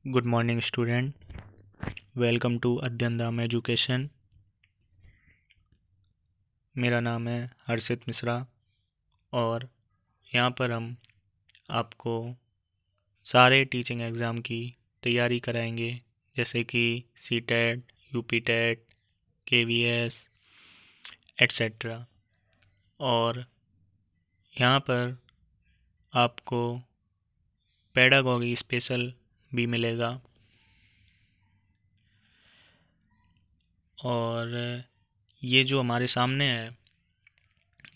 Good morning student. Welcome to Adhyayan Dham education. मेरा नाम है हर्षित मिश्रा और यहाँ पर हम आपको सारे टीचिंग एग्ज़ाम की तैयारी कराएंगे, जैसे कि सीटेट, यूपीटेट, केवीएस एट्सेट्रा। और यहाँ पर आपको पेडागॉजी स्पेशल भी मिलेगा। और ये जो हमारे सामने है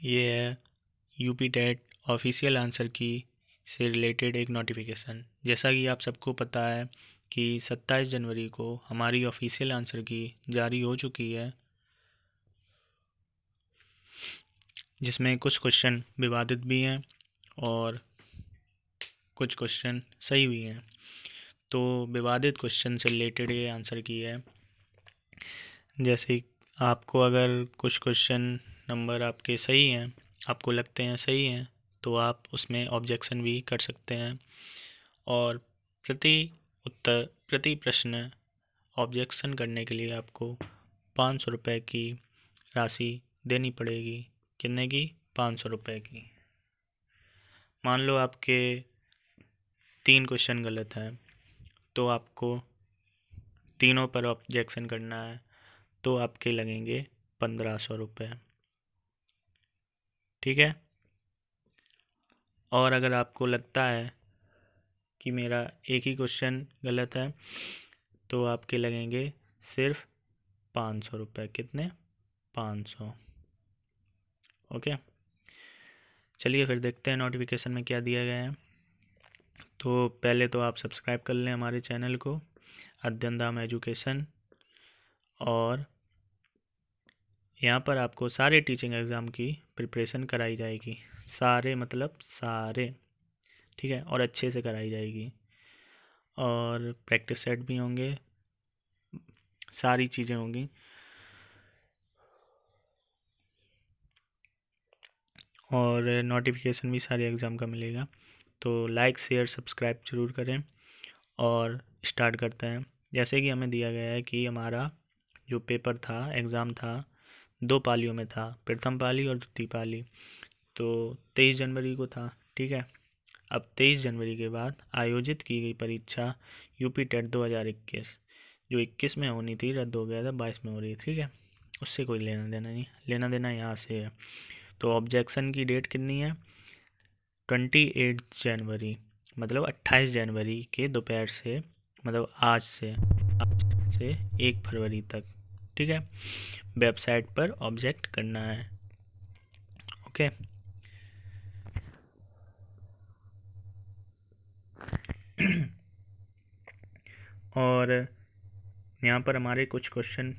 ये है यूपी टेट ऑफिशियल आंसर की से रिलेटेड एक नोटिफिकेशन। जैसा कि आप सबको पता है कि 27 जनवरी को हमारी ऑफिशियल आंसर की जारी हो चुकी है, जिसमें कुछ क्वेश्चन विवादित भी हैं और कुछ क्वेश्चन सही भी हैं। तो विवादित क्वेश्चन से रिलेटेड ये आंसर की है। जैसे आपको अगर कुछ क्वेश्चन नंबर आपके सही हैं, आपको लगते हैं सही हैं, तो आप उसमें ऑब्जेक्शन भी कर सकते हैं। और प्रति प्रति प्रश्न ऑब्जेक्शन करने के लिए आपको 500 रुपये की राशि देनी पड़ेगी। कितने की? 500 रुपये की। मान लो आपके 3 क्वेश्चन गलत हैं, तो आपको तीनों पर ऑब्जेक्शन करना है, तो आपके लगेंगे 1500 रुपये। ठीक है। और अगर आपको लगता है कि मेरा एक ही क्वेश्चन गलत है, तो आपके लगेंगे सिर्फ 500 रुपये। कितने? 500। ओके। चलिए फिर देखते हैं नोटिफिकेशन में क्या दिया गया है। तो पहले तो आप सब्सक्राइब कर लें हमारे चैनल को, अध्ययन धाम एजुकेशन। और यहाँ पर आपको सारे टीचिंग एग्ज़ाम की प्रिपरेशन कराई जाएगी। सारे मतलब सारे। ठीक है। और अच्छे से कराई जाएगी। और प्रैक्टिस सेट भी होंगे, सारी चीज़ें होंगी। और नोटिफिकेशन भी सारे एग्ज़ाम का मिलेगा। तो लाइक शेयर सब्सक्राइब ज़रूर करें और स्टार्ट करते हैं। जैसे कि हमें दिया गया है कि हमारा जो पेपर था, एग्ज़ाम था, 2 पालियों में था, प्रथम पाली और द्वितीय पाली। तो 23 जनवरी को था। ठीक है। अब 23 जनवरी के बाद आयोजित की गई परीक्षा यूपी टेट 2021 जो 21 में होनी थी, रद्द हो गया था, 22 में हो रही है। ठीक है। उससे कोई लेना देना नहीं, लेना देना यहाँ से है। तो ऑब्जेक्शन की डेट कितनी है? 28 जनवरी, मतलब 28 जनवरी के दोपहर से, मतलब आज से 1 फरवरी तक। ठीक है। वेबसाइट पर ऑब्जेक्ट करना है। ओके। और यहाँ पर हमारे कुछ क्वेश्चन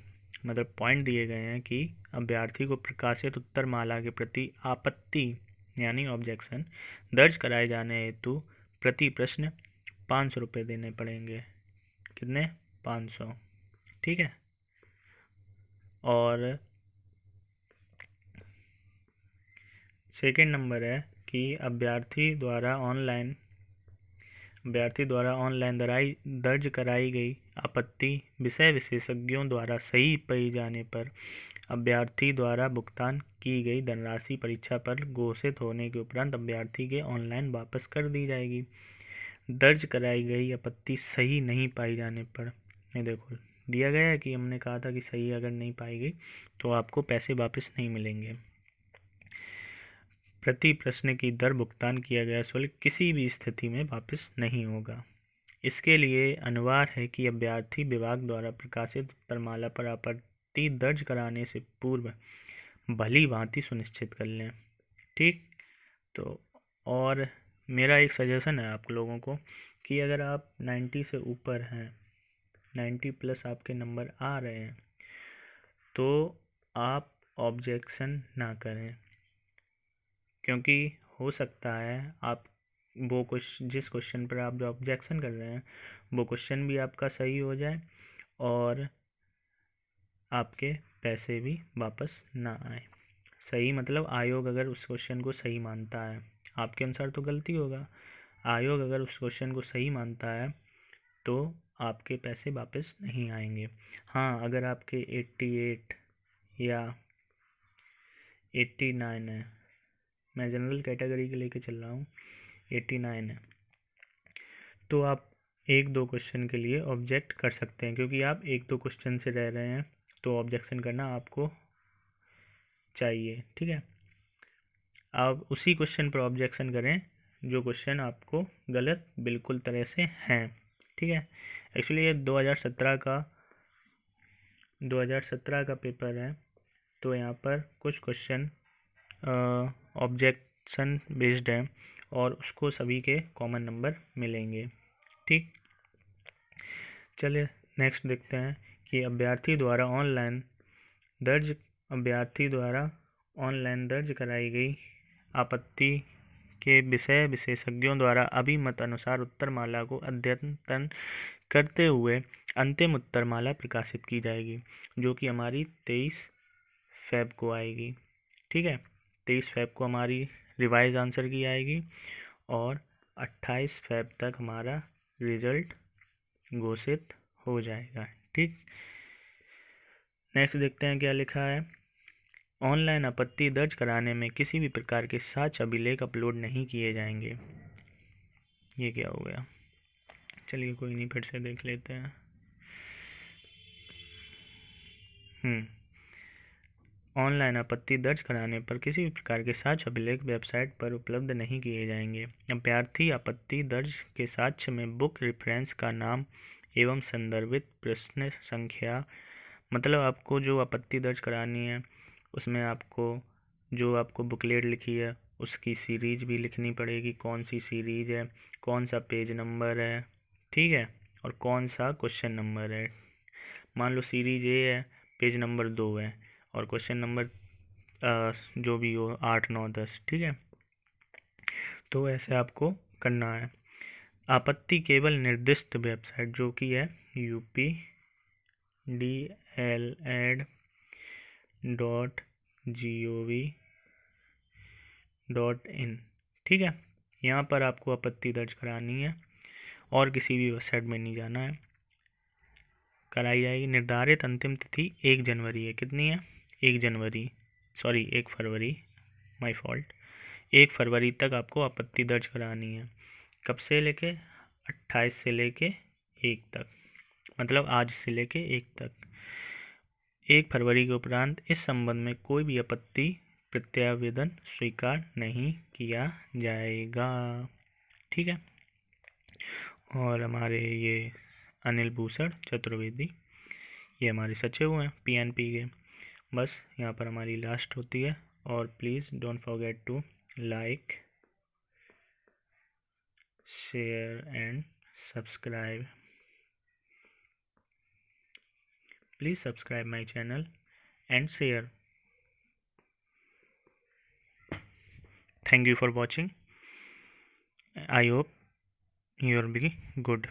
मतलब पॉइंट दिए गए हैं कि अभ्यर्थी को प्रकाशित उत्तर माला के प्रति आपत्ति यानी ऑब्जेक्शन दर्ज कराए जाने हेतु प्रति प्रश्न 500 रुपये देने पड़ेंगे। कितने? 500। ठीक है। और सेकंड नंबर है कि अभ्यर्थी द्वारा ऑनलाइन दर्ज कराई गई आपत्ति विषय विशेषज्ञों द्वारा सही पाई जाने पर अभ्यर्थी द्वारा भुगतान की गई धनराशि परीक्षा पर घोषित होने के उपरांत अभ्यर्थी के ऑनलाइन वापस कर दी जाएगी। दर्ज कराई गई आपत्ति सही नहीं पाई जाने पर, ये देखो दिया गया है कि हमने कहा था कि सही अगर नहीं पाई गई तो आपको पैसे वापस नहीं मिलेंगे। प्रति प्रश्न की दर भुगतान किया गया शुल्क किसी भी स्थिति में वापस नहीं होगा। इसके लिए अनिवार्य है कि अभ्यर्थी विभाग द्वारा प्रकाशित उत्तरमाला पर आपत्ति दर्ज कराने से पूर्व भली भांति सुनिश्चित कर लें। ठीक। तो और मेरा एक सजेशन है आप लोगों को कि अगर आप 90 से ऊपर हैं, 90 प्लस आपके नंबर आ रहे हैं, तो आप ऑब्जेक्शन ना करें, क्योंकि हो सकता है आप जिस क्वेश्चन पर आप जो ऑब्जेक्शन कर रहे हैं वो क्वेश्चन भी आपका सही हो जाए और आपके पैसे भी वापस ना आए। सही मतलब आयोग अगर उस क्वेश्चन को सही मानता है, आपके अनुसार तो गलती होगा, आयोग अगर उस क्वेश्चन को सही मानता है तो आपके पैसे वापस नहीं आएंगे। हाँ, अगर आपके 88 या 89 है, मैं जनरल कैटेगरी के लेके चल रहा हूँ, 89 है, तो आप एक दो क्वेश्चन के लिए ऑब्जेक्ट कर सकते हैं, क्योंकि आप एक दो क्वेश्चन से रह रहे हैं, तो ऑब्जेक्शन करना आपको चाहिए। ठीक है, आप उसी क्वेश्चन पर ऑब्जेक्शन करें जो क्वेश्चन आपको गलत बिल्कुल तरह से हैं। ठीक है, एक्चुअली ये 2017 का पेपर है, तो यहाँ पर कुछ क्वेश्चन ऑब्जेक्शन बेस्ड है और उसको सभी के कॉमन नंबर मिलेंगे। ठीक, चलिए नेक्स्ट देखते हैं कि अभ्यर्थी द्वारा ऑनलाइन दर्ज कराई गई आपत्ति के विषय विशेषज्ञों द्वारा अभिमत अनुसार उत्तरमाला को अद्यतन करते हुए अंतिम उत्तरमाला प्रकाशित की जाएगी, जो कि हमारी 23 फ़रवरी को आएगी। ठीक है, 23 फ़रवरी को हमारी रिवाइज आंसर की आएगी और 28 फ़रवरी तक हमारा रिजल्ट घोषित हो जाएगा। ठीक, नेक्स्ट देखते हैं क्या लिखा है। ऑनलाइन आपत्ति दर्ज कराने में किसी भी प्रकार के साक्ष्य अभिलेख अपलोड नहीं किए जाएंगे। ये क्या हो गया, चलिए कोई नहीं, फिर से देख लेते हैं। ऑनलाइन आपत्ति दर्ज कराने पर किसी भी प्रकार के साक्ष्य अभिलेख वेबसाइट पर उपलब्ध नहीं किए जाएंगे। अभ्यर्थी आपत्ति दर्ज के साक्ष्य में बुक रेफरेंस का नाम एवं संदर्भित प्रश्न संख्या, मतलब आपको जो आपत्ति दर्ज करानी है उसमें आपको जो आपको बुकलेट लिखी है उसकी सीरीज भी लिखनी पड़ेगी, कौन सी सीरीज है, कौन सा पेज नंबर है, ठीक है, और कौन सा क्वेश्चन नंबर है। मान लो सीरीज ए है, पेज नंबर 2 है और क्वेश्चन नंबर जो भी हो 8, 9, 10। ठीक है, तो ऐसे आपको करना है। आपत्ति केवल निर्दिष्ट वेबसाइट जो कि है updled.gov.in। ठीक है, यहाँ पर आपको आपत्ति दर्ज करानी है और किसी भी वेबसाइट में नहीं जाना है, कराई जाएगी। निर्धारित अंतिम तिथि 1 जनवरी है। कितनी है? 1 फरवरी, माय फॉल्ट। 1 फरवरी तक आपको आपत्ति दर्ज करानी है। कब से लेके? 28 से लेके 1 तक, मतलब आज से लेके 1 तक। 1 फरवरी के उपरांत इस संबंध में कोई भी आपत्ति प्रत्यावेदन स्वीकार नहीं किया जाएगा। ठीक है, और हमारे ये अनिल भूषण चतुर्वेदी, ये हमारे सचिव हैं पीएनपी के। बस यहाँ पर हमारी लास्ट होती है। और please don't forget to like, share and subscribe. Please subscribe my channel and share. Thank you for watching. I hope you will be good.